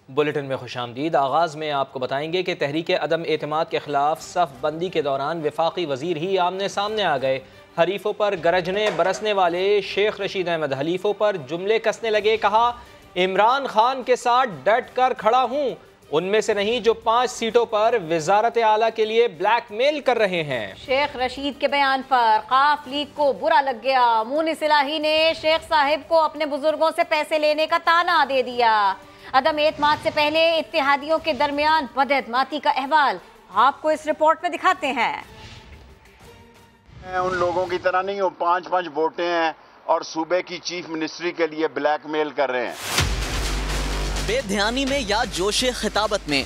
Bulletin में खुशामदीद। आगाज़ में आपको बताएंगे कि तहरीक अदम एतमाद के खिलाफ सफ बंदी के दौरान वफाकी वजीर ही आमने सामने आ गए। हरीफों पर गरजने बरसने वाले शेख रशीद अहमद हलीफों पर जुमले कसने लगे। कहा, इमरान खान के साथ डट कर खड़ा हूँ, उनमें से नहीं जो 5 सीटों पर वजारत आला के लिए ब्लैकमेल कर रहे हैं। शेख रशीद के बयान पर काफ लीग को बुरा लग गया। मुनीस इलाही ने शेख साहिब को अपने बुजुर्गों से पैसे लेने का ताना दे दिया। अदम एतमाद से पहले इत्तेहादियों के दरमियान बदएतमादी का अहवाल आपको इस रिपोर्ट में दिखाते हैं। उन लोगों की तरह नहीं हो, 5-5 वोटें हैं और सूबे की चीफ मिनिस्ट्री के लिए ब्लैकमेल कर रहे हैं। बेध्यानी में या जोशे खिताबत में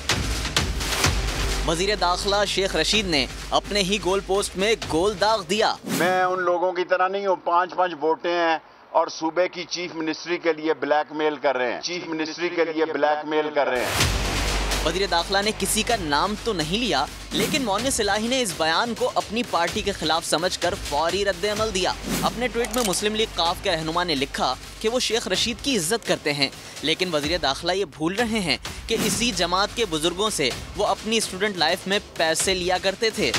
वजीर दाखिला शेख रशीद ने अपने ही गोल पोस्ट में गोल दाग दिया। मैं उन लोगों की तरह नहीं हूँ, 5-5 वोटें हैं और सूबे की चीफ मिनिस्ट्री के लिए ब्लैकमेल कर रहे हैं। चीफ मिनिस्ट्री के लिए ब्लैकमेल कर रहे हैं। वजीर दाखिला ने किसी का नाम तो नहीं लिया, लेकिन मुनीस इलाही ने इस बयान को अपनी पार्टी के खिलाफ समझकर फौरी रद्द-ए-अमल दिया। अपने ट्वीट में मुस्लिम लीग काफ के रहनुमा ने लिखा कि वो शेख रशीद की इज्जत करते हैं, लेकिन वजीर दाखिला ये भूल रहे हैं कि इसी जमात के बुजुर्गों से वो अपनी स्टूडेंट लाइफ में पैसे लिया करते थे।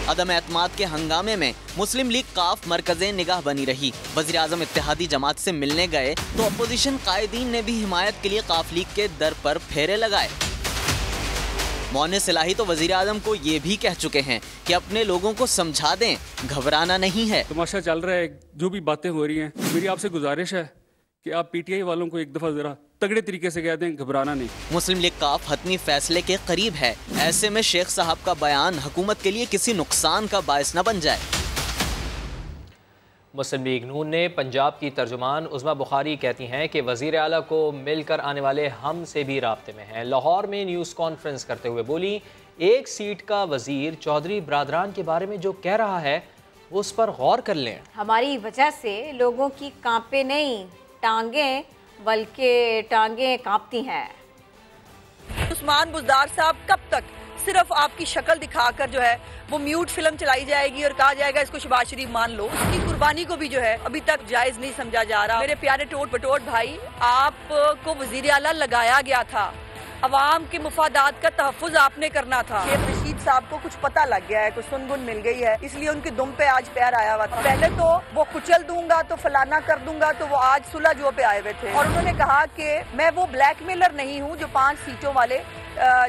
अदम एतमाद के हंगामे में मुस्लिम लीग काफ मरकज़े निगाह बनी रही। वज़ीर आज़म इत्तेहादी जमात से मिलने गए तो अपोजिशन कायदीन ने भी हिमायत के लिए काफ लीग के दर पर फेरे लगाए। मुनीस इलाही तो वज़ीर आज़म को ये भी कह चुके हैं कि अपने लोगों को समझा दें, घबराना नहीं है। तमाशा चल रहा है, जो भी बातें हो रही हैं, मेरी आपसे गुजारिश है कि आप पीटीआई वालों को एक दफ़ा ज़रा तगड़े तरीके से कह दें, घबराना नहीं। मुस्लिम लीग काफ हतमी फैसले के करीब है। ऐसे में शेख साहब का बयान हुकूमत के लिए किसी नुकसान का बायस न बन जाए। मुस्लिम लीग नून ने पंजाब की तर्जुमान उज़मा बुखारी कहती हैं कि वज़ीर आला को मिलकर आने वाले हम से भी राब्ते में हैं। लाहौर में न्यूज़ कॉन्फ्रेंस करते हुए बोली, 1 सीट का वज़ीर चौधरी बरादरान के बारे में जो कह रहा है उस पर गौर कर लें। हमारी वजह से लोगों की कांपे नहीं टांगें, बल्कि टांगें कांपती हैं। उस्मान बुज़दार साहब कब तक सिर्फ आपकी शक्ल दिखाकर जो है वो म्यूट फिल्म चलाई जाएगी और कहा जाएगा इसको शहबाज शरीफ मान लो। उसकी कुर्बानी को भी जो है अभी तक जायज नहीं समझा जा रहा। मेरे प्यारे टोट बटोट भाई, आपको वजीर आला लगाया गया था, अवाम के मुफादात का तहफ़्फ़ुज़ आपने करना था। शेख रशीद साहब को कुछ पता लग गया है, कुछ सुनगुन मिल गई है, इसलिए उनकी दुम पे आज पैर आया हुआ था। पहले तो वो कुचल दूंगा तो फलाना कर दूंगा, तो वो आज सुलह जो पे आए हुए थे और उन्होंने कहा कि मैं वो ब्लैकमेलर नहीं हूँ जो 5 सीटों वाले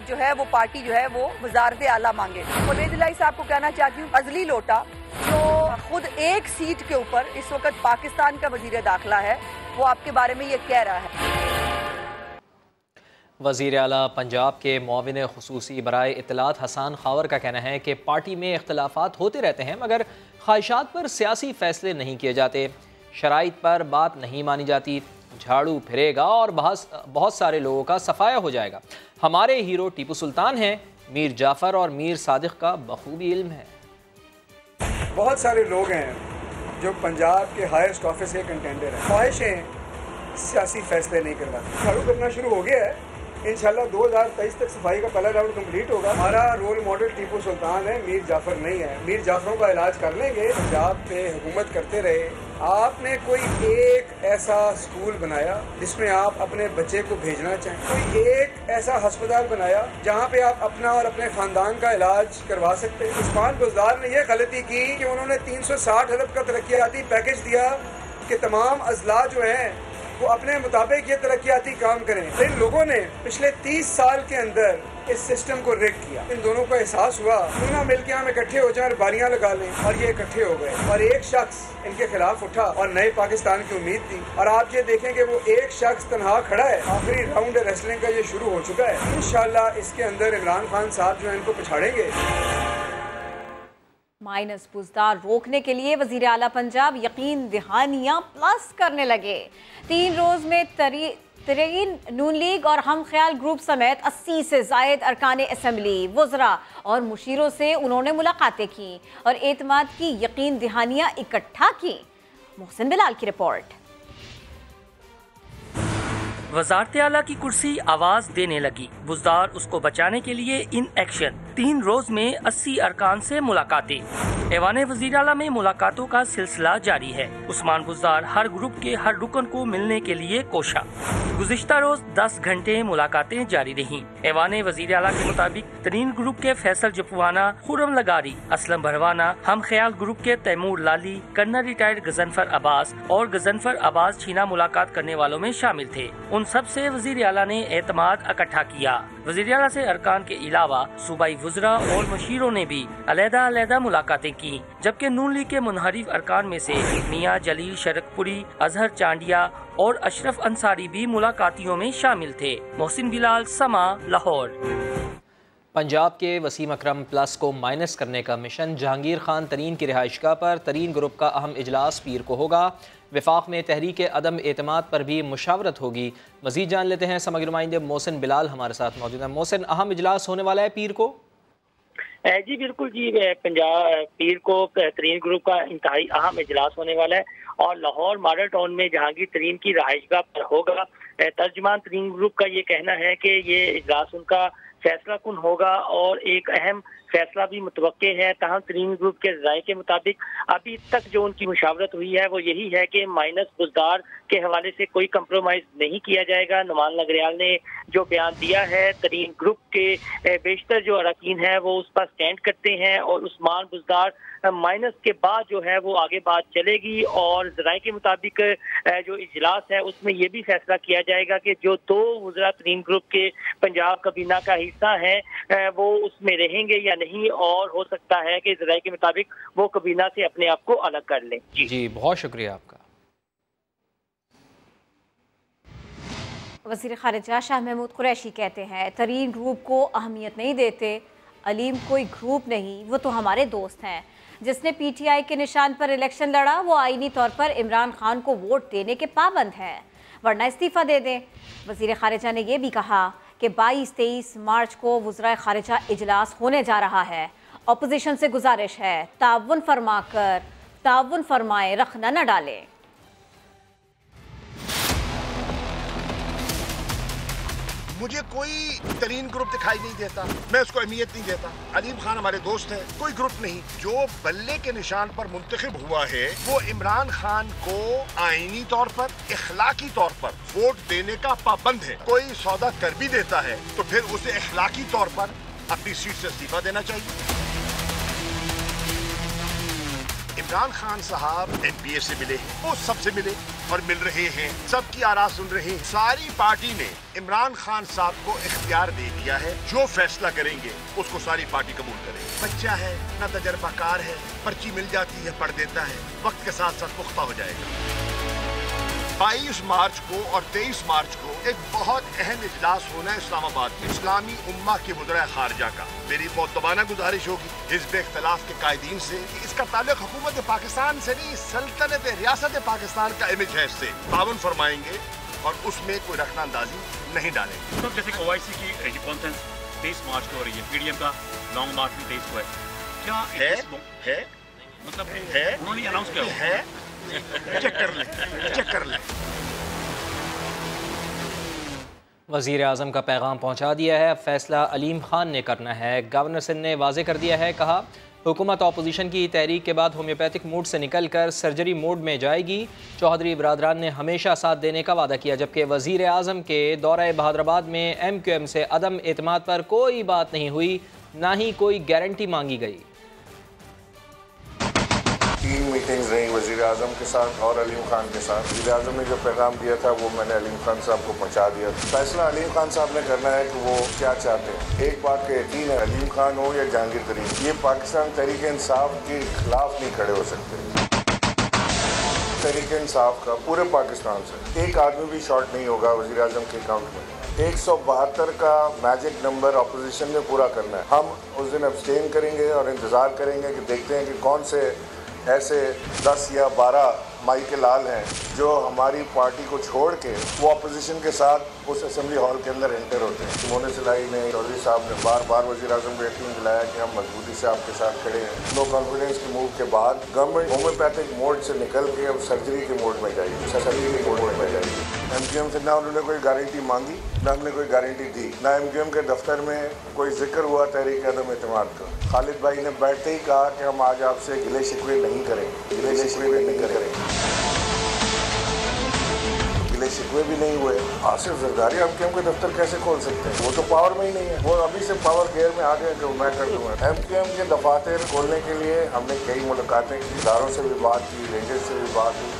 जो है वो पार्टी जो है वो वजारत आला मांगे। परवेज़ इलाही साहब को कहना चाहती हूँ, अजली लोटा जो खुद 1 सीट के ऊपर इस वक्त पाकिस्तान का वजीर दाखिला है, वो आपके बारे में ये कह रहा है। वज़ीर आला पंजाब के मुआविन खुसूसी बराए इत्तलात हसन खावर का कहना है कि पार्टी में इख्तलाफात होते रहते हैं, मगर ख्वाहिशात पर सियासी फैसले नहीं किए जाते, शराइत पर बात नहीं मानी जाती, झाड़ू फिरेगा और बहुत सारे लोगों का सफाया हो जाएगा। हमारे हीरो टीपू सुल्तान हैं, मीर जाफ़र और मीर सादिक का बखूबी इल्म है। बहुत सारे लोग हैं जो पंजाब के हाईएस्ट ऑफिस के कंटेंडर हैं, ख्वाहिशें सियासी फैसले नहीं करवाते। झाड़ू करना शुरू हो गया है, इंशाल्लाह 2023 तक सफाई का पहला राउंड कंप्लीट होगा। हमारा रोल मॉडल टीपू सुल्तान है, मीर जाफर नहीं है। मीर जाफरों का इलाज कर लेंगे। पंजाब पे हुकूमत करते रहे, आपने कोई एक ऐसा स्कूल बनाया जिसमें आप अपने बच्चे को भेजना चाहें, कोई एक ऐसा अस्पताल बनाया जहाँ पे आप अपना और अपने खानदान का इलाज करवा सकते हैं। उस्मान बुज़दार ने यह गलती की कि उन्होंने 360 अरब का तरक्याती पैकेज दिया कि तमाम अजला जो हैं वो अपने मुताबिक ये तरक्याती काम करें। इन लोगों ने पिछले 30 साल के अंदर इस सिस्टम को रिग किया। इन दोनों को एहसास हुआ क्यों ना मिलकर हम इकट्ठे हो जाएं और बारियां लगा लें, और ये इकट्ठे हो गए और एक शख्स इनके खिलाफ उठा और नए पाकिस्तान की उम्मीद थी। और आप ये देखें कि वो एक शख्स तनहा खड़ा है। आखिरी राउंड रेसलिंग का ये शुरू हो चुका है। इंशाल्लाह इसके अंदर इमरान खान साहब जो है इनको पछाड़ेंगे। माइनस बुज़दार रोकने के लिए वज़ीर आला पंजाब यकीन दहानियाँ प्लस करने लगे। 3 रोज़ में तरीन नून लीग और हम ख्याल ग्रुप समेत 80 से ज़ायद अरकान असम्बली, वज़रा और मुशीरों से उन्होंने मुलाकातें की और एतमाद की यकीन दहानियाँ इकट्ठा की। मोहसिन बिलाल की रिपोर्ट। वज़ारत आला की कुर्सी आवाज़ देने लगी, बुज़दार उसको बचाने के लिए इन एक्शन। 3 रोज में 80 अरकान से मुलाकातें। ऐवान वज़ीर आला में मुलाकातों का सिलसिला जारी है। उस्मान बुज़दार हर ग्रुप के हर रुकन को मिलने के लिए कोशा। गुज़िश्ता रोज 10 घंटे मुलाकातें जारी रहीं। ऐवान वज़ीर आला के मुताबिक तरीन ग्रुप के फैसल जपुआना, खुर्रम लगारी, असलम भरवाना, हम ख्याल ग्रुप के तैमूर लाली, कर्नल रिटायर्ड गजनफर अब्बास और गजनफर अब्बास छीना मुलाकात करने वालों में शामिल थे। उन सब से वज़ीर आला ने एतमाद इकट्ठा किया। वज़ीर आला से अरकान के अलावा सूबाई वज़रा और मशीरों ने भी अलहदा मुलाकातें की, जबकि नून लीग के मुनहरिफ अरकान में से मियाँ जलील शरकपुरी, अजहर चांडिया और अशरफ अंसारी भी मुलाकातियों में शामिल थे। मोहसिन बिलाल, समा, लाहौर। पंजाब के वसीम अकरम प्लस को माइनस करने का मिशन। जहांगीर खान तरीन की रिहाइशगाह पर तरीन ग्रुप का अहम इजलास पीर को होगा। वफाक में तहरीक अदम एतमाद पर भी मुशावरत होगी। मज़ीद जान लेते हैं, समग्र नुमाइंदे मोहसिन बिलाल हमारे साथ मौजूद हैं। मोहसिन, अहम इजलास होने वाला है पीर को? जी बिल्कुल जी, पंजाब पीर को तरीन ग्रुप का इंतहाई अहम इजलास होने वाला है और लाहौर मॉडल टाउन में जहांगीर तरीन की रहायशगाह पर होगा। तर्जुमान तरीन ग्रुप का ये कहना है कि ये इजलास उनका फैसला कुन होगा और एक अहम फैसला भी मुतवक्के है। तहम तरीन ग्रुप के राय के मुताबिक अभी तक जो उनकी मुशावरत हुई है वो यही है कि माइनस बुज़दार के हवाले से कोई कंप्रोमाइज नहीं किया जाएगा। नुमान नगरियाल ने जो बयान दिया है, तरीन ग्रुप के बेशतर जो अरकान है वो उस पर स्टैंड करते हैं और उस्मान बुज़दार माइनस के बाद जो है वो आगे बात चलेगी। और राय के मुताबिक जो इजलास है उसमें ये भी फैसला किया जाएगा कि जो 2 वज़रा तरीन ग्रुप के पंजाब कबीना का हिस्सा है वो उसमें रहेंगे या नहीं, और हो सकता है कि राय के मुताबिक वो कबीना से अपने आप को अलग कर लें। जी बहुत शुक्रिया आपका। वज़ीर ख़ारिजा शाह महमूद कुरैशी कहते हैं तरीन ग्रुप को अहमियत नहीं देते। अलीम कोई ग्रुप नहीं, वो तो हमारे दोस्त हैं। जिसने PTI के निशान पर इलेक्शन लड़ा वो आईनी तौर पर इमरान खान को वोट देने के पाबंद है, वरना इस्तीफ़ा दे दें। वज़ीर ख़ारिजा ने यह भी कहा कि 22-23 मार्च को वज़राए ख़ारिजा इजलास होने जा रहा है। अपोजिशन से गुजारिश है ताउन फरमाए, रखना न डालें। मुझे कोई तरीन ग्रुप दिखाई नहीं देता, मैं उसको अहमियत नहीं देता। अलीम खान हमारे दोस्त हैं, कोई ग्रुप नहीं। जो बल्ले के निशान पर मुंतखब हुआ है वो इमरान खान को आईनी तौर पर, इखलाकी तौर पर वोट देने का पाबंद है। कोई सौदा कर भी देता है तो फिर उसे इखलाकी तौर पर अपनी सीट से इस्तीफा देना चाहिए। इमरान खान साहब NPA से मिले, वो सबसे मिले और मिल रहे हैं, सबकी आरा सुन रहे हैं। सारी पार्टी ने इमरान खान साहब को इख्तियार दे दिया है, जो फैसला करेंगे उसको सारी पार्टी कबूल करेगी। बच्चा है ना, तजर्बाकार है, पर्ची मिल जाती है, पढ़ देता है, वक्त के साथ साथ पुख्ता हो जाएगा। 22 मार्च को और 23 मार्च को एक बहुत अहम इजलास होना है इस्लामाबाद में, इस्लामी उम्मा के वज़राए ख़ारिजा का। मेरी मुतबाना गुजारिश होगी हिज़्ब इख्तिलाफ के कायदीन से कि इसका ताल्लुक हुकूमत पाकिस्तान से नहीं, सल्तनत रियासत पाकिस्तान का इमेज है, इससे पाबंद फरमाएंगे और उसमें कोई रखना अंदाजी नहीं डालेंगे। तो जैसे OIC की कॉन्फ्रेंस 23 मार्च को हो रही है, PDM का लॉन्ग मार्च भी 23 को है, क्या है मतलब है उन्होंने अनाउंस किया है? चेक कर ले। वज़ीर आज़म का पैगाम पहुँचा दिया है, अब फैसला अलीम खान ने करना है। गवर्नर सिंध ने वाज़े कर दिया है, कहा हुकूमत अपोजिशन की तहरीक के बाद होम्योपैथिक मोड से निकल कर सर्जरी मोड में जाएगी। चौधरी बरादरान ने हमेशा साथ देने का वादा किया, जबकि वज़ीर आज़म के दौरे बहादुराबाद में MQM से अदम एतमाद पर कोई बात नहीं हुई, ना ही कोई गारंटी मांगी गई। 3 मीटिंग्स रही वज़ीर आज़म के साथ और अलीम खान के साथ। वज़ीर आज़म ने जो पैगाम दिया था वो मैंने अलीम खान साहब को पहुंचा दिया। फैसला अलीम खान साहब ने करना है कि वो क्या चाहते हैं। एक बात का यकीन है, अलीम खान हो या जहांगीर तरीन, ये पाकिस्तान तहरीक इंसाफ के खिलाफ नहीं खड़े हो सकते। तहरीक इंसाफ का पूरे पाकिस्तान से एक आदमी भी शॉर्ट नहीं होगा वज़ीर आज़म के अकाउंट में। 172 का मैजिक नंबर अपोजिशन ने पूरा करना है। हम उस दिन अब्सटेन करेंगे और इंतज़ार करेंगे कि देखते हैं कि कौन से ऐसे 10 या 12 माइके लाल हैं जो हमारी पार्टी को छोड़ के वो अपोजिशन के साथ उस असेंबली हॉल के अंदर एंटर होते हैं। मोने सिलाई ने, चौधरी साहब ने बार बार वज़ीर आज़म को यकीन दिलाया कि हम मजबूती से आपके साथ खड़े हैं। नो कॉन्फिडेंस के मूव के बाद गवर्नमेंट होम्योपैथिक मोड से निकल के अब सर्जरी के मोड में जाएगी, सर्जरी के मोड में जाएगी। MQM से ना उन्होंने कोई गारंटी मांगी, ना हमने कोई गारंटी दी, ना MQM के दफ्तर में कोई जिक्र हुआ तहरीक अदम एतमाद का। खालिद भाई ने बैठते ही कहा कि हम आज आपसे गिले शिकवे नहीं करेंगे, गिले शिकवे नहीं करेंगे। गिले शिकवे भी नहीं हुए। आसिफ जरदारी MQM के दफ्तर कैसे खोल सकते हैं? वो तो पावर में ही नहीं है, वो अभी से पावर गेयर में आ गए कि मैं कर दूंगा। MQM के दफातर खोलने के लिए हमने कई मुलाकातें की, इदारों से भी बात की, रेंजर्स से भी बात हुई,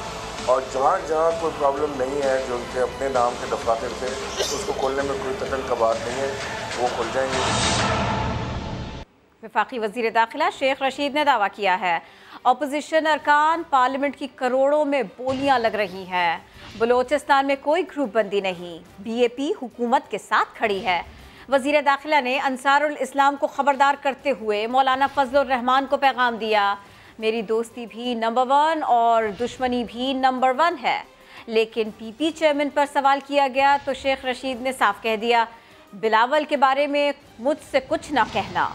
और जहाँ जहाँ कोई प्रॉब्लम नहीं है जो उनके अपने नाम के दफातर थे उसको खोलने में कोई तकल का बात नहीं है, वो खुल जाएंगे। वफाकी वज़ीर दाखिला शेख रशीद ने दावा किया है अपोजिशन अरकान पार्लियामेंट की करोड़ों में बोलियां लग रही हैं। बलोचिस्तान में कोई ग्रुप बंदी नहीं, BAP हुकूमत के साथ खड़ी है। वज़ीर दाखिला ने अंसारुल इस्लाम को खबरदार करते हुए मौलाना फजलुर रहमान को पैगाम दिया, मेरी दोस्ती भी नंबर 1 और दुश्मनी भी नंबर 1 है। लेकिन PP चेयरमैन पर सवाल किया गया तो शेख रशीद ने साफ कह दिया, बिलावल के बारे में मुझसे कुछ ना कहना।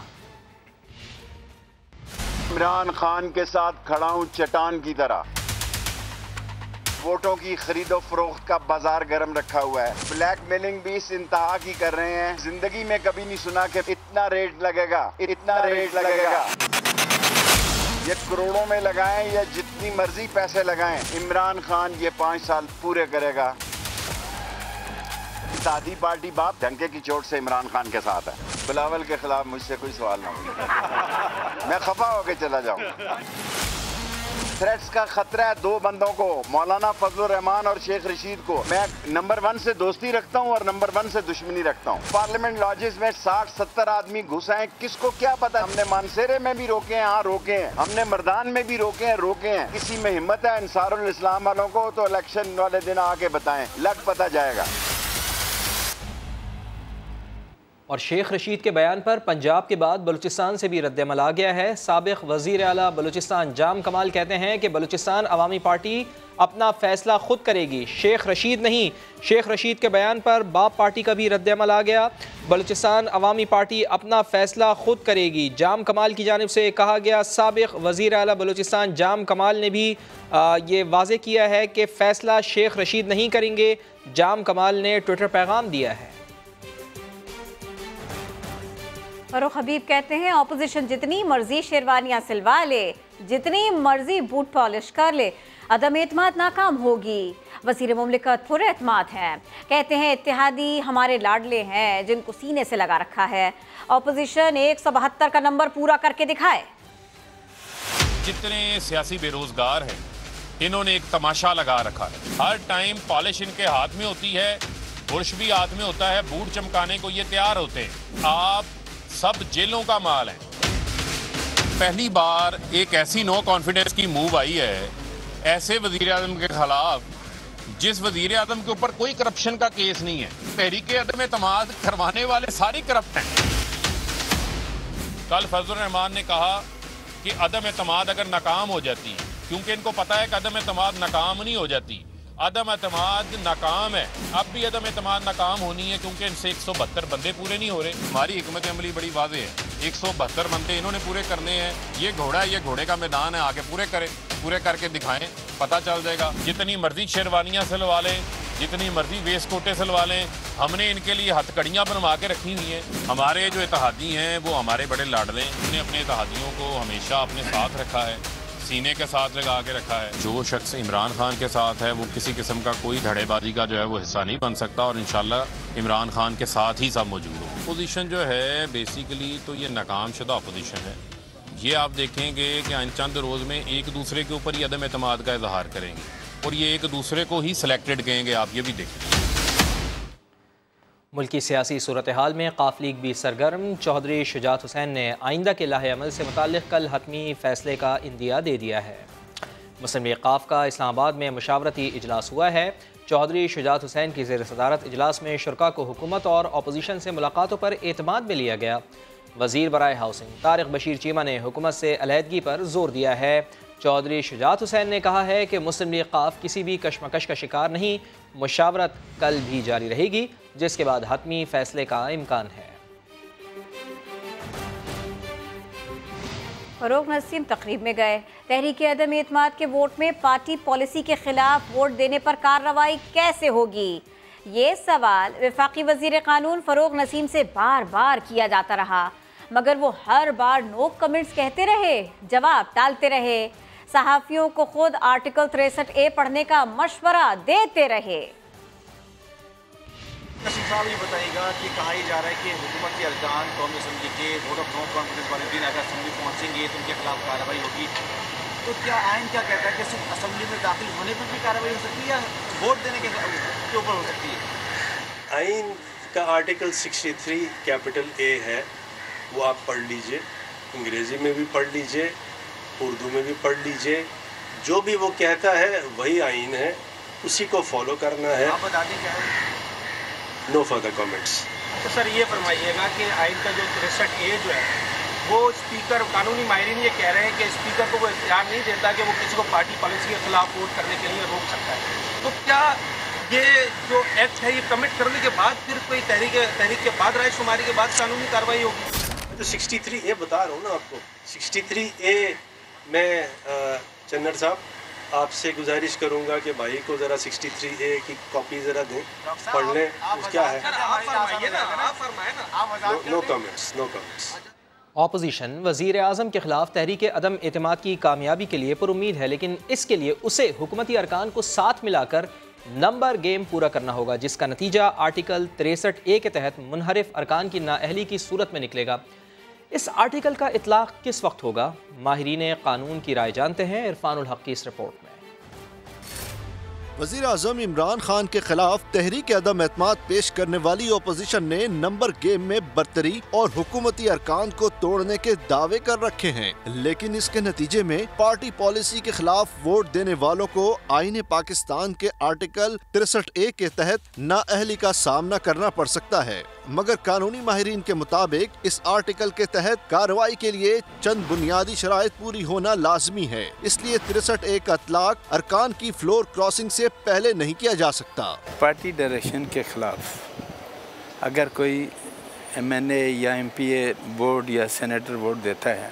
इमरान खान के साथ खड़ा हूं चट्टान की तरह। वोटों की खरीदो फरोख्त का बाजार गर्म रखा हुआ है। ब्लैकमेलिंग भी इस इंतहा की कर रहे हैं। जिंदगी में कभी नहीं सुना कि इतना रेट लगेगा, इतना रेट लगेगा। ये करोड़ों में लगाएं या जितनी मर्जी पैसे लगाएं, इमरान खान ये 5 साल पूरे करेगा। इत्तेहादी पार्टी बाप डंके की चोट से इमरान खान के साथ है। बिलावल के खिलाफ मुझसे कोई सवाल ना हो, मैं खफा होकर चला जाऊंगा। थ्रेट्स का खतरा है 2 बंदों को, मौलाना फजलुर रहमान और शेख रशीद को। मैं नंबर 1 से दोस्ती रखता हूं और नंबर 1 से दुश्मनी रखता हूं। पार्लियामेंट लॉजेस में 60-70 आदमी घुस आए, किसको क्या पता। हमने मानसेरे में भी रोके हैं, हाँ रोके हैं, हमने मर्दान में भी रोके हैं। किसी में हिम्मत है अंसारुल इस्लाम वालों को तो इलेक्शन वाले दिन आके बताएं, लग पता जाएगा। और शेख रशीद के बयान पर पंजाब के बाद बलूचिस्तान से भी रद्द-ए-अमल आ गया है। साबिक़ वज़ीर आला बलूचिस्तान जाम कमाल कहते हैं कि बलूचिस्तान अवामी पार्टी अपना फैसला खुद करेगी, शेख रशीद नहीं। शेख रशीद के बयान पर बाप पार्टी का भी रद्द-ए-अमल आ गया। बलूचिस्तान अवामी पार्टी अपना फैसला खुद करेगी, जाम कमाल की जानिब से कहा गया। साबिक़ वज़ीर आला बलूचिस्तान जाम कमाल ने भी ये वाज़े किया है कि फ़ैसला शेख रशीद नहीं करेंगे। जाम कमाल ने ट्विटर पैगाम दिया है। फरूख हबीब कहते हैं ऑपोजिशन जितनी मर्जी शेरवानियां सिलवा ले, जितनी मर्जी बूट पॉलिश कर ले, अदम एतमाद नाकाम होगी। वज़ीर मुमलिकत पुरएतमाद हैं, कहते हैं इत्तेहादी हमारे लाडले हैं जिनको सीने से लगा रखा है। ऑपोजिशन 172 का नंबर पूरा करके दिखाए। जितने सियासी बेरोजगार हैं इन्होंने एक तमाशा लगा रखा है। हर टाइम पॉलिश इनके हाथ में होती है, बुरश भी हाथ में होता है, बूट चमकाने को ये तैयार होते हैं। आप सब जेलों का माल है। पहली बार एक ऐसी नो कॉन्फिडेंस की मूव आई है ऐसे वजीर आजम के खिलाफ जिस वजीर आजम के ऊपर कोई करप्शन का केस नहीं है। तहरीक अदम एतमाद करवाने वाले सारे करप्ट हैं। कल फजलुर रहमान ने कहा कि अदम एतमाद अगर नाकाम हो जाती है, क्योंकि इनको पता है कि अदम एतमाद नाकाम नहीं हो जाती, अदम एतमाद नाकाम है। अब भी अदम एतमाद नाकाम होनी है क्योंकि इनसे 172 बंदे पूरे नहीं हो रहे। हमारी हिकमत अमली बड़ी वाज़ेह है, 172 बंदे इन्होंने पूरे करने हैं। ये घोड़ा है, ये घोड़े का मैदान है, आगे पूरे करें, पूरे करके दिखाएं, पता चल जाएगा। जितनी मर्जी शेरवानियाँ सिलवा लें, जितनी मर्जी वेस्ट कोटे सिलवा लें, हमने इनके लिए हथकड़ियाँ बनवा के रखी हुई हैं। हमारे जो इत्तेहादी हैं वो हमारे बड़े लाडले हैं, उन्होंने अपने इत्तेहादियों को हमेशा अपने साथ रखा है, सीने के साथ लगा के रखा है। जो शख्स इमरान खान के साथ है वो किसी किस्म का कोई धड़ेबाजी का जो है वो हिस्सा नहीं बन सकता और इंशाल्लाह इमरान खान के साथ ही सब मौजूद हो। अपोजिशन जो है बेसिकली तो ये नाकाम शुदा अपोजिशन है। ये आप देखेंगे कि इन चंद रोज़ में एक दूसरे के ऊपर ही अदम एतमाद का इजहार करेंगे और ये एक दूसरे को ही सिलेक्टेड कहेंगे। आप ये भी देखें। मुल्की सियासी सूरत हाल में काफ़ लीग भी सरगर्म। चौधरी शुजात हुसैन ने आइंदा के लाहे अमल से मुताल्लिक़ कल हतमी फ़ैसले का इंदिया दे दिया है। मुस्लिम लीग काफ का इस्लामाबाद में मुशावरती इजलास हुआ है। चौधरी शुजात हुसैन की ज़ेर सदारत इजलास में शुरा को हुकूमत और अपोजिशन से मुलाकातों पर एतमाद में लिया गया। वज़ीर बराए हाउसिंग तारिक बशीर चीमा ने हुकूमत से अलहदगी पर जोर दिया है। चौधरी शुजात हुसैन ने कहा है कि मुस्लिम लीग काफ किसी भी कशमकश का शिकार नहीं, मुशावरत कल भी जारी रहेगी, जिसके बाद हतमी फैसले का इम्कान है। फरूक नसीम तकरीब में गए। तहरीक अदम एतमाद के वोट में पार्टी पॉलिसी के खिलाफ वोट देने पर कार्रवाई कैसे होगी, ये सवाल वफाकी वजीर कानून फरूक नसीम से बार बार किया जाता रहा, मगर वो हर बार नो कमेंट्स कहते रहे, जवाब टालते रहे, सहाफ़ियों को खुद आर्टिकल 63A पढ़ने का मशवरा देते रहे। नसीम साहब ये बताइएगा कि कहा ही जा रहा है कि हुकूमत के अरकान कौमी असम्बली के वोट ऑफ नो कॉन्फिडेंस वाले दिन अगर असम्बली पहुँचेंगे तो उनके खिलाफ कार्रवाई होगी, तो क्या आइन क्या कहता है कि सिर्फ असम्बली में दाखिल होने पर भी कार्रवाई हो सकती है या वोट देने के ऊपर हो सकती है? आइन का आर्टिकल 63 कैपिटल A है, वो आप पढ़ लीजिए, अंग्रेज़ी में भी पढ़ लीजिए, उर्दू में भी पढ़ लीजिए, जो भी वो कहता है वही आइन है, उसी को फॉलो करना है। आप बता दें क्या है? No further comments. तो सर ये फरमाइएगा कि आइन का जो 63A जो है वो स्पीकर, कानूनी माहिरीन ये कह रहे हैं कि स्पीकर को वो इख्तियार नहीं देता कि वो किसी को पार्टी पॉलिसी के खिलाफ वोट करने के लिए रोक सकता है, तो क्या ये जो एक्ट है ये कमिट करने के बाद फिर कोई तहरीक के बाद रायशुमारी के बाद कानूनी कार्रवाई होगी? तो 63A बता रहा हूँ ना आपको। 63A में चन्नर साहब आपसे गुजारिश करूंगा कि भाई को ज़रा 63A की कॉपी ज़रा दें, पढ़ लें, क्या है। No comments, no comments. Opposition वज़ीर आज़म के खिलाफ तहरीक अदम एतमाद की कामयाबी के लिए पुरुम्मीद है, लेकिन इसके लिए उसे हुकूमती अरकान को साथ मिलाकर नंबर गेम पूरा करना होगा, जिसका नतीजा आर्टिकल 63A के तहत मुनहरिफ अरकान की नाअहली की सूरत में निकलेगा। इस आर्टिकल का इतलाक़ किस वक्त होगा, माहिरीन कानून की राय जानते हैं इरफानुल हक की इस रिपोर्ट में। वज़ीर आज़म इमरान खान के खिलाफ तहरीक अदम एतमाद पेश करने वाली ओपोजिशन ने नंबर गेम में बरतरी और हुकूमती अरकान को तोड़ने के दावे कर रखे हैं, लेकिन इसके नतीजे में पार्टी पॉलिसी के खिलाफ वोट देने वालों को आईन पाकिस्तान के आर्टिकल 63A के तहत नाअहली का सामना करना पड़ सकता है। मगर कानूनी माहिरीन के मुताबिक इस आर्टिकल के तहत कार्रवाई के लिए चंद बुनियादी शराइत पूरी होना लाजमी है, इसलिए 63A का इतलाक अरकान की फ्लोर क्रॉसिंग से पहले नहीं किया जा सकता। पार्टी डायरेक्शन के खिलाफ अगर कोई MNA या MPA बोर्ड या सेनेटर वोट देता है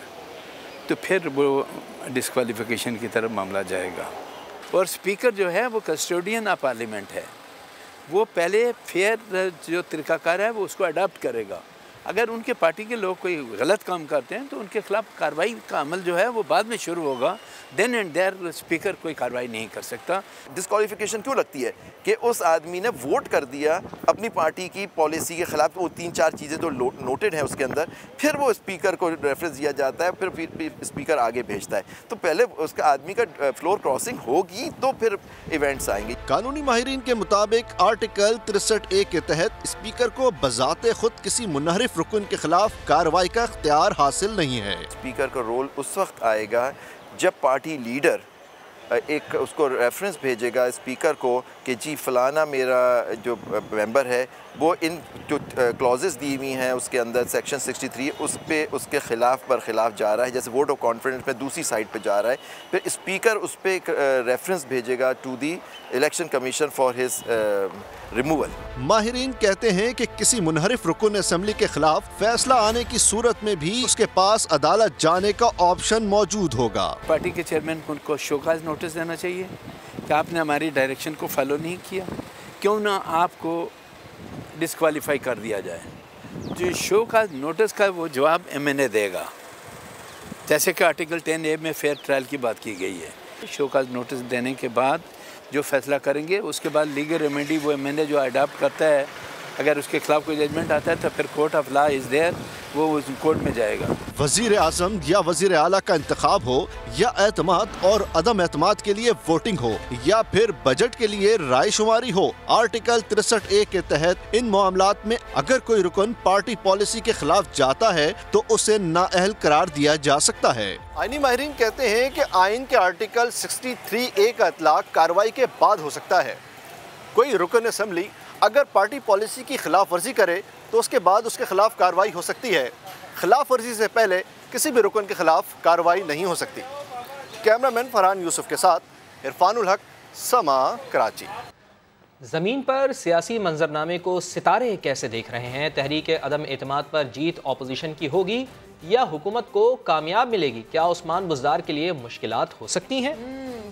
तो फिर वो डिस्क्वालिफिकेशन की तरफ मामला जाएगा, और स्पीकर जो है वो कस्टोडियन ऑफ पार्लियामेंट है, वो पहले फेयर जो तरीक़ाकार है वो उसको अडाप्ट करेगा। अगर उनके पार्टी के लोग कोई गलत काम करते हैं तो उनके खिलाफ कार्रवाई का अमल जो है वो बाद में शुरू होगा, देन एंड देयर स्पीकर कोई कार्रवाई नहीं कर सकता। डिस्क्वालिफिकेशन क्यों लगती है कि उस आदमी ने वोट कर दिया अपनी पार्टी की पॉलिसी के खिलाफ, वो 3-4 चीज़ें जो नोटेड हैं उसके अंदर, फिर वो स्पीकर को रेफरेंस दिया जाता है, फिर स्पीकर आगे भेजता है, तो पहले उसका आदमी का फ्लोर क्रॉसिंग होगी तो फिर इवेंट्स आएंगे। कानूनी माहिरीन के मुताबिक आर्टिकल 63A के तहत स्पीकर को बजाते खुद किसी मुनहरिफ रुकन के खिलाफ कार्रवाई का इख्तियार हासिल नहीं है। स्पीकर का रोल उस वक्त आएगा जब पार्टी लीडर एक उसको रेफरेंस भेजेगा स्पीकर को कि जी फलाना मेरा जो मेंबर है वो इन जो क्लॉजेस दी हुई हैं उसके अंदर सेक्शन 63 उस पे उसके खिलाफ जा रहा है, जैसे वोट ऑफ कॉन्फिडेंस में दूसरी साइड पे जा रहा है, फिर स्पीकर उस पे एक रेफरेंस भेजेगा to the election commission for his removal. माहिरीन कहते हैं कि किसी मुनहरिफ रुकन असम्बली के खिलाफ फैसला आने की सूरत में भी उसके पास अदालत जाने का ऑप्शन मौजूद होगा। पार्टी के चेयरमैन को उनको शोकाज नोटिस देना चाहिए कि आपने हमारी डायरेक्शन को फॉलो नहीं किया, क्यों ना आपको डिस्क्वालीफाई कर दिया जाए। जो शोकाज नोटिस का वो जवाब MNA देगा, जैसे कि आर्टिकल 10A में फेयर ट्रायल की बात की गई है। शोकाज नोटिस देने के बाद जो फैसला करेंगे उसके बाद लीगल रेमेडी वो MNA जो अडॉप्ट करता है, अगर उसके खिलाफ कोई जजमेंट आता है तो फिर court of law is there, वो उस कोर्ट में जाएगा। वज़ीर आज़म या वज़ीर आला का इंतखाब हो या एतमाद और अदम एतमाद के लिए वोटिंग हो या फिर बजट के लिए राय शुमारी हो, आर्टिकल 63A के तहत इन मामलात में अगर कोई रुकन पार्टी पॉलिसी के खिलाफ जाता है तो उसे नाअहल करार दिया जा सकता है। आईनी माहिरीन कहते हैं कि आइन के आर्टिकल 63A का इतलाक कार्रवाई के बाद हो सकता है। कोई रुकन असम्बली अगर पार्टी पॉलिसी की खिलाफ वर्जी करे तो उसके बाद उसके खिलाफ कार्रवाई हो सकती है। खिलाफ वर्जी से पहले किसी भी रुकन के खिलाफ कार्रवाई नहीं हो सकती। कैमरामैन फरहान यूसुफ के साथ इरफानुल हक, समा, कराची। ज़मीन पर सियासी मंजरनामे को सितारे कैसे देख रहे हैं? तहरीक अदम एतमाद पर जीत ऑपोजिशन की होगी या हुकूमत को कामयाब मिलेगी? क्या उस्मान बुज़दार के लिए मुश्किलात हो सकती हैं?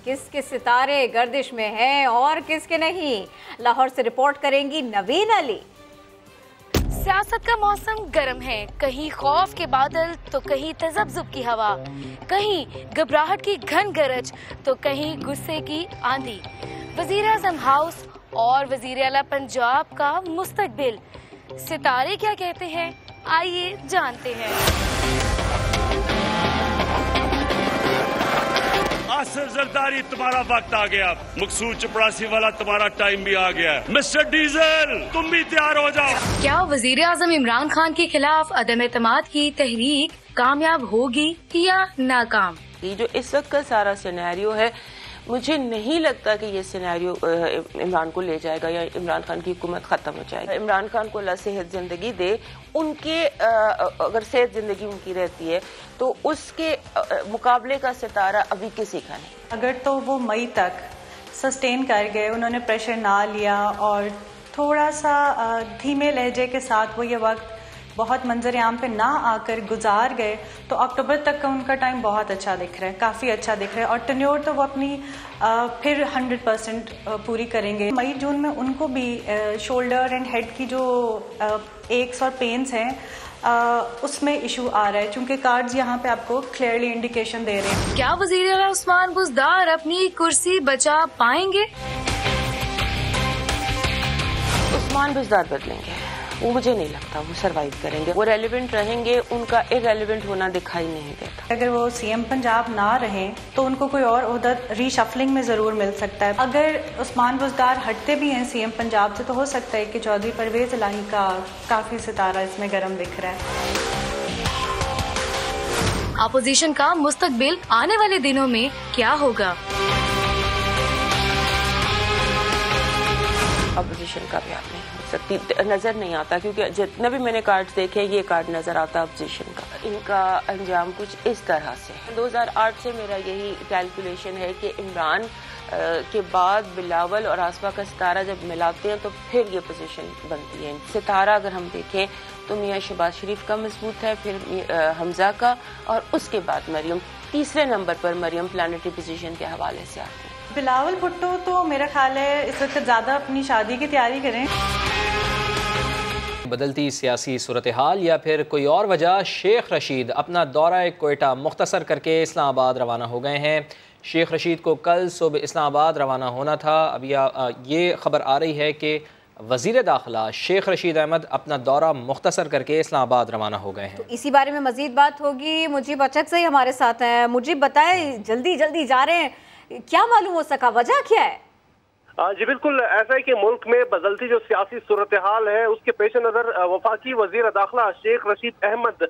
किसके सितारे गर्दिश में हैं और किसके नहीं? लाहौर से रिपोर्ट करेंगी नवीन अली। सियासत का मौसम गर्म है, कहीं खौफ के बादल तो कहीं तजब्जुब की हवा, कहीं घबराहट की घन गरज तो कहीं गुस्से की आंधी। वजीर आज़म हाउस और वजीर आला पंजाब का मुस्तकबिल, सितारे क्या कहते हैं, आइए जानते हैं। आसिफ जरदारी, तुम्हारा वक्त आ गया। मकसूद चपरासी वाला, तुम्हारा टाइम भी आ गया। मिस्टर डीजल, तुम भी तैयार हो जाओ। क्या वजीर आज़म इमरान खान के खिलाफ अदम एतमाद की तहरीक कामयाब होगी या नाकाम? ये जो इस वक्त का सारा सिनेरियो है, मुझे नहीं लगता कि ये सिनेरियो इमरान को ले जाएगा या इमरान खान की हुकूमत ख़त्म हो जाएगी। इमरान खान को अल्लाह सेहत ज़िंदगी दे, उनके अगर सेहत ज़िंदगी उनकी रहती है तो उसके मुकाबले का सितारा अभी किसी का नहीं। अगर तो वो मई तक सस्टेन कर गए, उन्होंने प्रेशर ना लिया और थोड़ा सा धीमे लहजे के साथ वो ये वक्त बहुत मंजर आम पे ना आकर गुजार गए, तो अक्टूबर तक का उनका टाइम बहुत अच्छा दिख रहा है, काफ़ी अच्छा दिख रहा है। और टेन्योर तो वो अपनी फिर 100% पूरी करेंगे। मई जून में उनको भी शोल्डर एंड हेड की जो एक्स और पेन्स हैं उसमें इशू आ रहा है, चूंकि कार्ड्स यहाँ पे आपको क्लियरली इंडिकेशन दे रहे हैं। क्या वज़ीर आला उस्मान बुज़दार अपनी कुर्सी बचा पाएंगे? उस्मान बुज़दार बदलेंगे, वो मुझे नहीं लगता वो सरवाइव करेंगे। वो रेलिवेंट रहेंगे, उनका इरेलिवेंट होना दिखाई नहीं देता। अगर वो सीएम पंजाब ना रहें तो उनको कोई और ओहदा रीशफलिंग में जरूर मिल सकता है। अगर उस्मान बुज़दार हटते भी हैं सीएम पंजाब से तो हो सकता है कि चौधरी परवेज इलाही का काफी सितारा इसमें गर्म दिख रहा है। अपोजिशन का मुस्तकबिल आने वाले दिनों में क्या होगा? अपोजिशन का भी आप नहीं हो सकती, नजर नहीं आता, क्योंकि जितने भी मैंने कार्ड्स देखे ये कार्ड नजर आता अपोजिशन का। इनका अंजाम कुछ इस तरह से 2008 से मेरा यही कैलकुलेशन है कि इमरान के बाद बिलावल और आसफा का सितारा जब मिलाते हैं तो फिर ये पोजीशन बनती है। सितारा अगर हम देखें तो मियाँ शहबाज शरीफ का मजबूत है, फिर हमजा का, और उसके बाद मरियम, तीसरे नंबर पर मरियम प्लानिटरी पोजीशन के हवाले से आते हैं। बिलावल भुट्टो तो मेरा ख्याल है इस वक्त ज्यादा अपनी शादी की तैयारी करें। बदलती सियासी सूरत हाल या फिर कोई और वजह, शेख रशीद अपना दौरा कोयटा मुख्तसर करके इस्लामाबाद रवाना हो गए हैं। शेख रशीद को कल सुबह इस्लामाबाद रवाना होना था। अभी ये खबर आ रही है कि वज़ीर दाखिला शेख रशीद अहमद अपना दौरा मुख्तसर करके इस्लामाबाद रवाना हो गए हैं। तो इसी बारे में मजीद बात होगी। मुझीब अचक से ही हमारे साथ हैं। मुझीब बताएं, जल्दी जल्दी जा रहे हैं, क्या मालूम हो सका, वजह क्या है? जी बिल्कुल ऐसा है कि मुल्क में बदलती जो सियासी सूरत हाल है उसके पेश नज़र वफाकी वजीर दाखिला शेख रशीद अहमद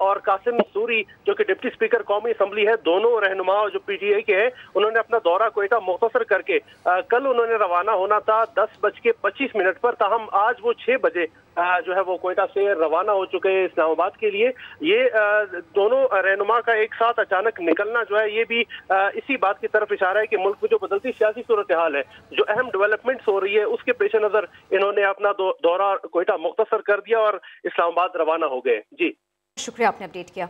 और कासिम सूरी जो कि डिप्टी स्पीकर कौमी असम्बली है, दोनों रहनुमा जो PTI के हैं, उन्होंने अपना दौरा कोयटा मुख्तसर करके कल उन्होंने रवाना होना था 10:25 पर। ताहम आज वो 6 बजे जो है वो कोयटा से रवाना हो चुके हैं इस्लामाबाद के लिए। ये दोनों रहनुमा का एक साथ अचानक निकलना जो है ये भी इसी बात की तरफ इशारा है कि मुल्क में जो बदलती सियासी सूरत हाल है, जो अहम डेवलपमेंट्स हो रही है, उसके पेश नजर इन्होंने अपना दौरा कोयटा मुख्तसर कर दिया और इस्लामाबाद रवाना हो गए। जी शुक्रिया, आपने अपडेट किया।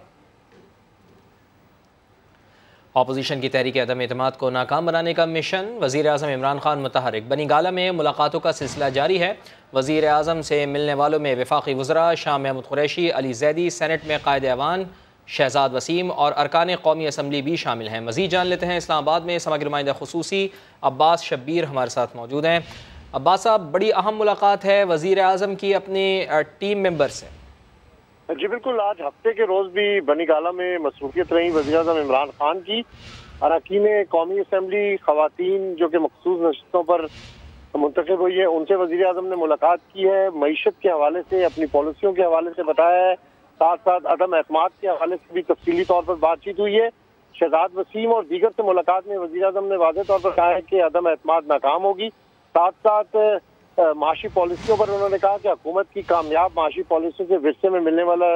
अपोजिशन की तहरीक अदम एतमाद को नाकाम बनाने का मिशन, वज़ीर आज़म इमरान खान मुतहरिक। बनी गाला में मुलाकातों का सिलसिला जारी है। वज़ीर आज़म से मिलने वालों में वफाकी वज़रा शाह महमूद कुरैशी, अली जैदी, सेनेट में कायद ऐवान शहजाद वसीम और अरकान कौमी असम्बली भी शामिल हैं। मज़ीद जान लेते हैं, इस्लामाबाद में समग्र नुमाइंदा खुसूसी अब्बास शब्बीर हमारे साथ मौजूद हैं। अब्बास साहब, बड़ी अहम मुलाकात है वज़ीर आज़म की अपनी टीम मेंबर से। जी बिल्कुल, आज हफ्ते के रोज भी बनी गाला में मसरूफियत रही वज़ीर आज़म इमरान खान की। अरकान कौमी असम्बली खवातीन जो कि मखसूस नशस्तों पर मुंतखब हुई है, उनसे वज़ीर आज़म ने मुलाकात की है। मईशत के हवाले से, अपनी पॉलिसियों के हवाले से बताया है, साथ साथ अदम एतमाद के हवाले से भी तफसीली तौर पर बातचीत हुई है। शहजाद वसीम और दीगर से मुलाकात में वज़ीर आज़म ने वाज़ेह तौर पर कहा है कि अदम एतमाद नाकाम होगी। साथ साथ माशी पॉलिसियों पर उन्होंने कहा कि हुकूमत की कामयाब माशी पॉलिसियों के विरसे में मिलने वाला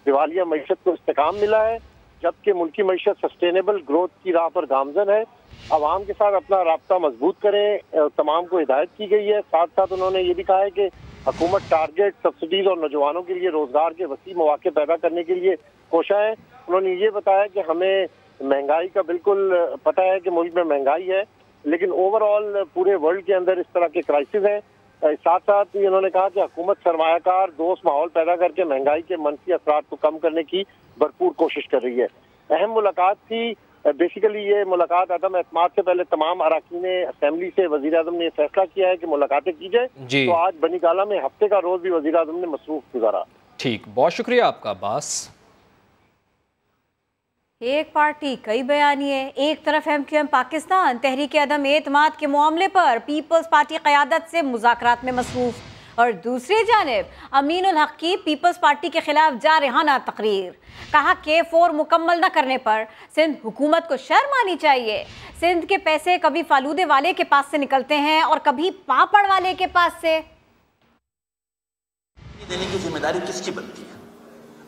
दिवालिया मईशत को इस्तेकाम मिला है। जबकि मुल्की मईशत सस्टेनेबल ग्रोथ की राह पर गामजन है। आवाम के साथ अपना राब्ता मजबूत करें, तमाम को हिदायत की गई है। साथ साथ उन्होंने ये भी कहा है कि हुकूमत टारगेट, सब्सिडीज और नौजवानों के लिए रोजगार के वसी मौके पैदा करने के लिए कोशा है। उन्होंने ये बताया कि हमें महंगाई का बिल्कुल पता है कि मुल्क में महंगाई है, लेकिन ओवरऑल पूरे वर्ल्ड के अंदर इस तरह के क्राइसिस हैं। साथ साथ उन्होंने कहा कि हुकूमत सरमायाकार दोस्त माहौल पैदा करके महंगाई के मनफी असरात को कम करने की भरपूर कोशिश कर रही है। अहम मुलाकात थी। बेसिकली ये मुलाकात अदम एतमाद से पहले तमाम अरकान असेंबली से वजीर आजम ने फैसला किया है कि मुलाकातें की जाए। तो आज बनीगाला में हफ्ते का रोज भी वजीर आजम ने मसरूफ गुजारा। ठीक, बहुत शुक्रिया आपका अब्बास। एक पार्टी कई बयानिए। एक तरफ MQM पाकिस्तान तहरीक अदम एतमाद के मामले पर पीपल्स पार्टी क़यादत से मुज़ाकरात में मसरूफ, और दूसरी जानिब अमीनुल हक की पीपल्स पार्टी के खिलाफ जारहाना तकरीर। कहा K4 मुकम्मल न करने पर सिंध हुकूमत को शर्म आनी चाहिए। सिंध के पैसे कभी फालूदे वाले के पास से निकलते हैं और कभी पापड़ वाले के पास से। देने की जिम्मेदारी किसकी बनती है?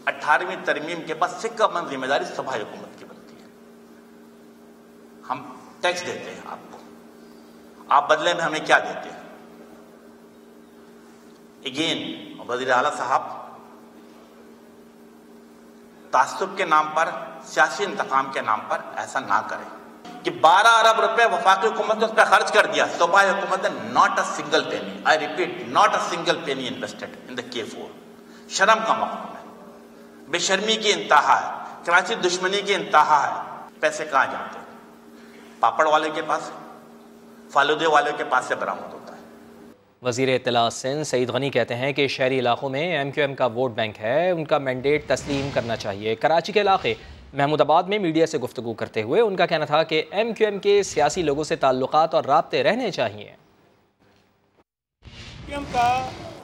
18वीं तरमीम के बाद सिक्का बंद जिम्मेदारी सूबाई हुकूमत की बनती है। हम टैक्स देते हैं आपको, आप बदले में हमें क्या देते हैं? अगेन वज़ीर आला साहब तासुब के नाम पर, सियासी इंतकाम के नाम पर ऐसा ना करें कि 12 अरब रुपए वफाकी हुकूमत ने उस पर खर्च कर दिया। सूबाई हुकूमत ने not a single penny, I repeat, not a single penny invested in the K4। शर्म का मकाम है, बेशर्मी की इंतहा है, कराची दुश्मनी की इंतहा है। पैसे कहाँ जाते हैं? पापड़ वाले के पास, फालूदे वाले के पास से बरामद होता है। वज़ीर इत्तलात सिंध सईद गनी कहते हैं कि शहरी इलाकों में MQM का वोट बैंक है, उनका मैंडेट तस्लीम करना चाहिए। कराची के इलाके महमूदाबाद में मीडिया से गुफ्तगू करते हुए उनका कहना था कि MQM के सियासी लोगों से ताल्लुकात और राब्ते रहने चाहिए। MQM का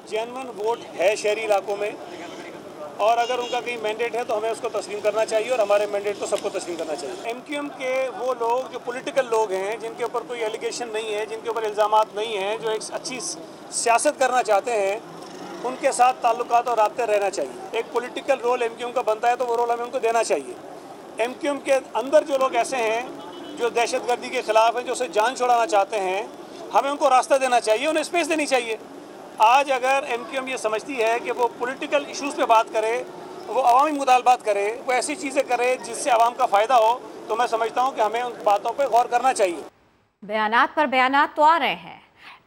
जेन्युइन वोट है शहरी इलाकों में, और अगर उनका कहीं मैंडेट है तो हमें उसको तस्लीम करना चाहिए, और हमारे मैंडेट को सबको तस्लीम करना चाहिए। MQM के वो लोग जो पॉलिटिकल लोग हैं, जिनके ऊपर कोई एलिगेशन नहीं है, जिनके ऊपर इल्ज़ामात नहीं हैं, जो एक अच्छी सियासत करना चाहते हैं, उनके साथ ताल्लुकात और राब्ते रहना चाहिए। एक पॉलिटिकल रोल MQM का बनता है तो वो रोल हमें उनको देना चाहिए। MQM के अंदर जो लोग ऐसे हैं जो दहशतगर्दी के खिलाफ हैं, जो उसे जान छुड़ाना चाहते हैं, हमें उनको रास्ता देना चाहिए, उन्हें स्पेस देनी चाहिए। आज अगर MQM ये समझती है कि वो पॉलिटिकल इश्यूज़ पे बात करे, वो अवामी मुतालबात करे, वो ऐसी चीज़ें करे जिससे आवाम का फ़ायदा हो, तो मैं समझता हूँ कि हमें उन बातों पे गौर करना चाहिए। बयानात पर बयानात तो आ रहे हैं।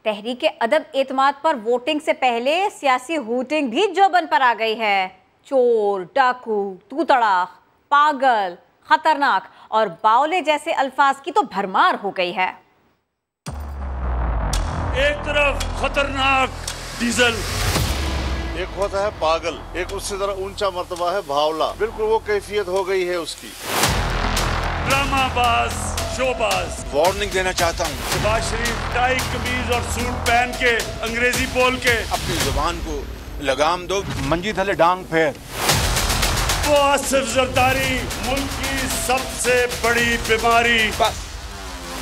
तहरीक अदम एतमाद पर वोटिंग से पहले सियासी हूटिंग भी जोबन पर आ गई है। चोर, डाकू, तूतड़ाख, पागल, खतरनाक और बावले जैसे अल्फाज की तो भरमार हो गई है। एक तरफ खतरनाक डीजल, एक होता है पागल, एक उससे जरा ऊंचा मर्तबा है भावला। बिल्कुल वो कैफियत हो गई है उसकी। ड्रामाबाज, शोबाज। वार्निंग देना चाहता हूँ, शहबाज शरीफ टाई कमीज और सूट पहन के अंग्रेजी बोल के अपनी जुबान को लगाम दो। मंजी थले डांग फेर। वो आसिफ जरदारी मुल्क की सबसे बड़ी बीमारी। बस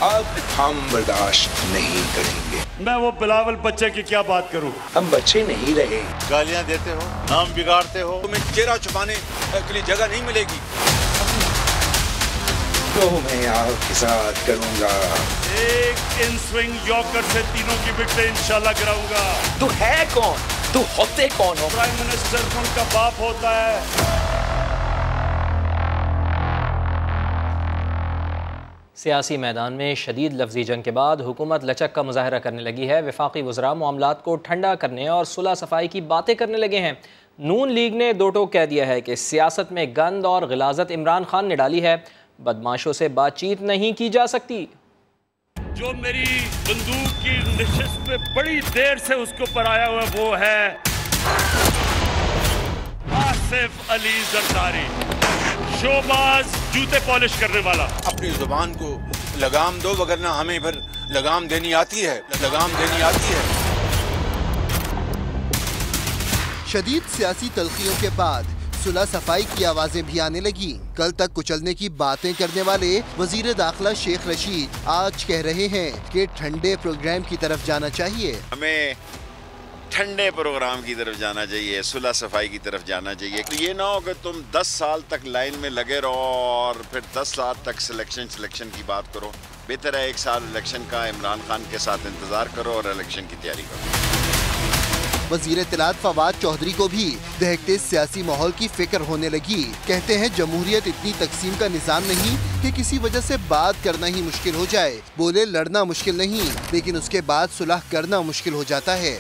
अब हम बर्दाश्त नहीं करेंगे। मैं वो बिलावल बच्चे की क्या बात करूं? हम बच्चे नहीं रहे। गालियां देते हो, नाम बिगाड़ते हो, तुम्हें चेहरा छुपाने के लिए जगह नहीं मिलेगी। तो मैं आपके साथ करूंगा। एक इन स्विंग यॉर्कर से तीनों की विकेटें इंशाल्लाह गिराऊंगा। तू है कौन? तू होते कौन हो? प्राइम मिनिस्टर मुल्क का बाप होता है। सियासी मैदान में शदीद लफ्जी जंग के बाद हुकूमत लचक का मुजाहरा करने लगी है। वफाकी वज़रा मामलात को ठंडा करने और सुलह सफाई की बातें करने लगे हैं। नून लीग ने दो टोक कह दिया है कि सियासत में गंद और गिलाजत इमरान खान ने डाली है, बदमाशों से बातचीत नहीं की जा सकती। जो मेरी बंदूक की नशिस्त पे बड़ी देर से उसके ऊपर आया हुआ वो है आसिफ अली जरदारी, शोबाज, जूते पॉलिश करने वाला। अपनी जुबान को लगाम दो, वगरना हमें फिर लगाम देनी आती है, लगाम देनी आती है। शदीद सियासी तल्खियों के बाद सुलह सफाई की आवाजें भी आने लगी। कल तक कुचलने की बातें करने वाले वजीर दाखिला शेख रशीद आज कह रहे हैं कि ठंडे प्रोग्राम की तरफ जाना चाहिए। हमें ठंडे प्रोग्राम की तरफ जाना चाहिए, सुलह सफाई की तरफ जाना चाहिए। तो ये ना हो कि तुम 10 साल तक लाइन में लगे रहो और फिर 10 साल तक सिलेक्शन की बात करो। बेहतर है 1 साल इलेक्शन का इमरान खान के साथ इंतजार करो और इलेक्शन की तैयारी करो। वज़ीर इत्तलात फवाद चौधरी को भी दहकते सियासी माहौल की फिक्र होने लगी। कहते हैं जमहूरियत इतनी तकसीम का निज़ाम नहीं कि किसी वजह से बात करना ही मुश्किल हो जाए। बोले लड़ना मुश्किल नहीं, लेकिन उसके बाद सुलह करना मुश्किल हो जाता है।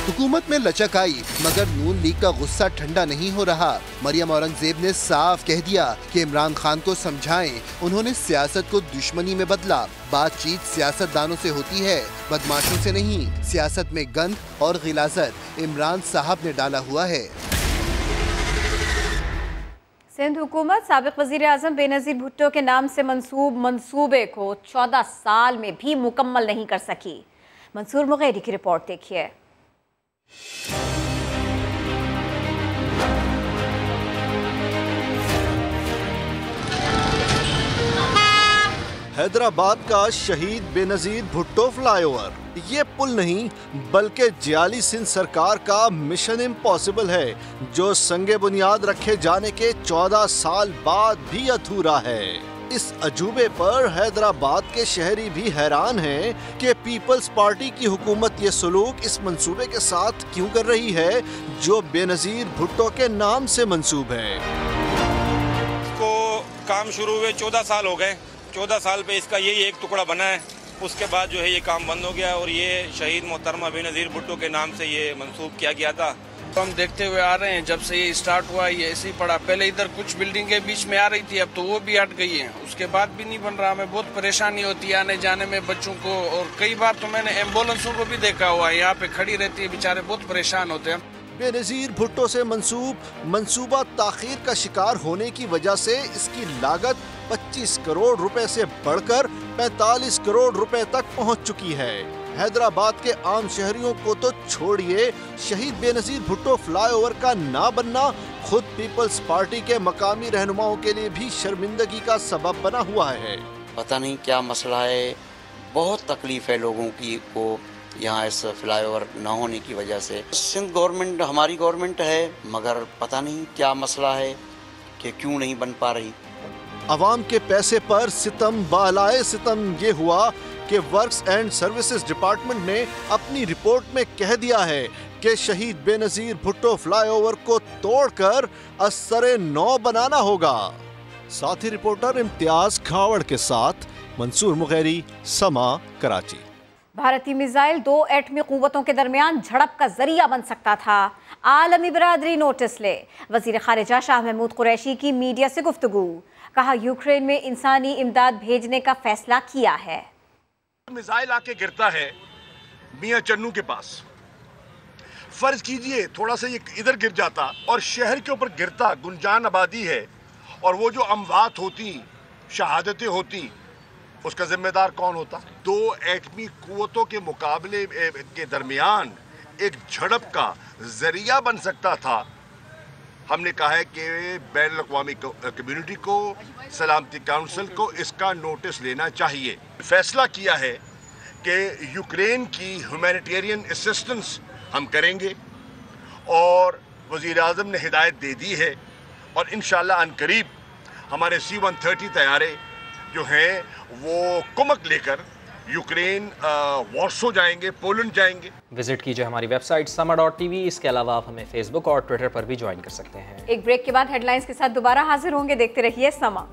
हुकूमत में लचक आई मगर नून लीग का गुस्सा ठंडा नहीं हो रहा। मरियम औरंगजेब ने साफ कह दिया कि इमरान खान को समझाएं। उन्होंने सियासत को दुश्मनी में बदला। बातचीत सियासतदानों से होती है, बदमाशों से नहीं। सियासत में गंद और गिलाजत इमरान साहब ने डाला हुआ है। सिंध हुकूमत साबिक वज़ीर आज़म बेनज़ीर भुट्टो के नाम से मंसूब मंसूबे को 14 साल में भी मुकम्मल नहीं कर सकी। मंसूर मुगैरी की रिपोर्ट देखिए। हैदराबाद का शहीद बेनज़ीर भुट्टो फ्लाईओवर ये पुल नहीं बल्कि जियाली सिंध सरकार का मिशन इम्पॉसिबल है, जो संगे बुनियाद रखे जाने के 14 साल बाद भी अधूरा है। इस अजूबे पर हैदराबाद के शहरी भी हैरान हैं कि पीपल्स पार्टी की हुकूमत ये सलूक इस मंसूबे के साथ क्यों कर रही है जो बेनज़ीर भुट्टो के नाम से मंसूब है। इसको काम शुरू हुए 14 साल हो गए। 14 साल पे इसका यही एक टुकड़ा बना है। उसके बाद जो है ये काम बंद हो गया और ये शहीद मोहतरमा बेनज़ीर भुट्टो के नाम से ये मंसूब किया गया था। तो हम देखते हुए आ रहे हैं जब से ये स्टार्ट हुआ ये ऐसे ही पड़ा। पहले इधर कुछ बिल्डिंगें बीच में आ रही थी, अब तो वो भी हट गई हैं। उसके बाद भी नहीं बन रहा। हमें बहुत परेशानी होती है आने जाने में बच्चों को, और कई बार तो मैंने एम्बुलेंसों को भी देखा हुआ है यहाँ पे खड़ी रहती है, बेचारे बहुत परेशान होते हैं। बेनज़ीर भुट्टो से मंसूबा ताखीर का शिकार होने की वजह से इसकी लागत 25 करोड़ रुपए से बढ़कर 45 करोड़ रुपए तक पहुंच चुकी है। हैदराबाद के आम शहरियों को तो छोड़िए, शहीद बेनज़ीर भुट्टो फ्लाईओवर का ना बनना खुद पीपल्स पार्टी के मकामी रहनुमाओं के लिए भी शर्मिंदगी का सबब बना हुआ है। पता नहीं क्या मसला है, बहुत तकलीफ है लोगों की को यहाँ इस फ्लाईओवर न होने की वजह से। सिंध गवर्नमेंट हमारी गवर्नमेंट है, मगर पता नहीं क्या मसला है कि क्यों नहीं बन पा रही। अवाम के पैसे पर सितम बालाए सितम ये हुआ कि वर्क्स एंड सर्विसेज डिपार्टमेंट ने अपनी रिपोर्ट में कह दिया है कि शहीद बेनज़ीर भुट्टो फ्लाईओवर को तोड़कर असरे नौ बनाना होगा। साथी रिपोर्टर इम्तियाज खावड़ के साथ मंसूर मुगैरी, समा, कराची। भारतीय मिसाइल 2 एटमी कुव्वतों के दरमियान झड़प का जरिया बन सकता था। आलमी बरादरी नोटिस ले। वजीर खारिजा शाह महमूद कुरैशी की मीडिया से गुफ्तगू। कहा यूक्रेन में इंसानी इमदाद भेजने का फैसला किया है। मिसाइल आके गिरता है मियां चन्नू के पास, फर्ज कीजिए थोड़ा सा ये इधर गिर जाता और शहर के ऊपर गिरता, गुंजान आबादी है, और वो जो अमवात होती, शहादतें होती, उसका जिम्मेदार कौन होता? 2 एटमी कुव्वतों के मुकाबले के दरमियान एक झड़प का जरिया बन सकता था। हमने कहा है कि बैन अक़वामी कम्युनिटी को, सलामती काउंसिल को इसका नोटिस लेना चाहिए। फैसला किया है कि यूक्रेन की ह्यूमैनिटेरियन असिस्टेंस हम करेंगे और वज़ीर आज़म ने हिदायत दे दी है और इंशाअल्लाह अनकरीब हमारे C-130 तैयारे जो हैं वो कुमक लेकर यूक्रेन, वॉर्सो जाएंगे, पोलैंड जाएंगे। विजिट कीजिए हमारी वेबसाइट sama.tv। इसके अलावा आप हमें फेसबुक और ट्विटर पर भी ज्वाइन कर सकते हैं। एक ब्रेक के बाद हेडलाइंस के साथ दोबारा हाजिर होंगे। देखते रहिए समा।